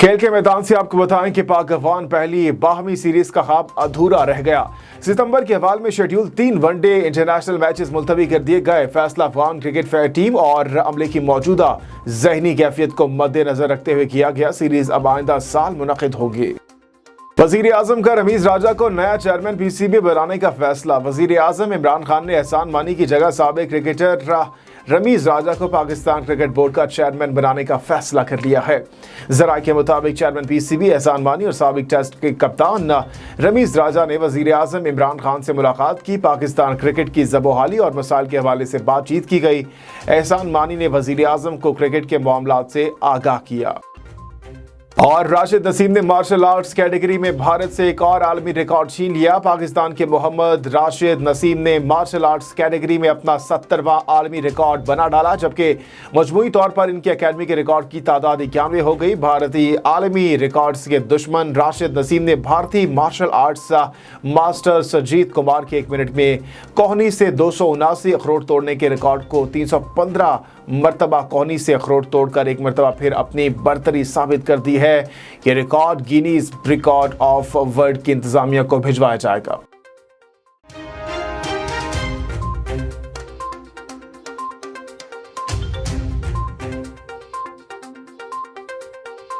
खेल के मैदान से आपको बताएं कि पाक अफगान पहली बाहमी सीरीज का ख्वाब अधूरा रह गया। सितंबर के हवाले में शेड्यूल 3 वनडे इंटरनेशनल मैचेस मुलतवी कर दिए गए। फैसला अफगान क्रिकेट फेडरेशन टीम और अमले की मौजूदा जहनी कैफियत को मद्देनजर रखते हुए किया गया। सीरीज अब आइंदा साल मुनक़िद होगी। वज़ीर आज़म का रमीज राजा को नया चेयरमैन पीसीबी बनाने का फैसला। वज़ीर आज़म इमरान खान ने एहसान मानी की जगह साबिक क्रिकेटर रमीज राजा को पाकिस्तान क्रिकेट बोर्ड का चेयरमैन बनाने का फैसला कर लिया है। ज़राए के मुताबिक चेयरमैन पीसीबी एहसान मानी और साबिक टेस्ट के कप्तान रमीज राजा ने वज़ीर आज़म इमरान खान से मुलाकात की। पाकिस्तान क्रिकेट की ज़बोहाली और मसाइल के हवाले से बातचीत की गई। एहसान मानी ने वज़ीर आज़म को क्रिकेट के मामलात से आगाह किया। और राशिद नसीम ने मार्शल आर्ट्स कैटेगरी में भारत से एक और आलमी रिकॉर्ड छीन लिया। पाकिस्तान के मोहम्मद राशिद नसीम ने मार्शल आर्ट्स कैटेगरी में अपना 70वां आलमी रिकॉर्ड बना डाला, जबकि मजमूई तौर पर इनकी अकेडमी के रिकॉर्ड की तादाद 91 हो गई। भारतीय आलमी रिकॉर्ड्स के दुश्मन राशिद नसीम ने भारतीय martial arts master Sajeet Kumar के 1 मिनट में कोहनी से 279 अखरोट तोड़ने के रिकॉर्ड को 315 मरतबा कोहनी से अखरोट तोड़कर एक मरतबा फिर अपनी बरतरी साबित कर दी है। ये record Guinness record of world की इंतजामिया को भिजवाया जाएगा।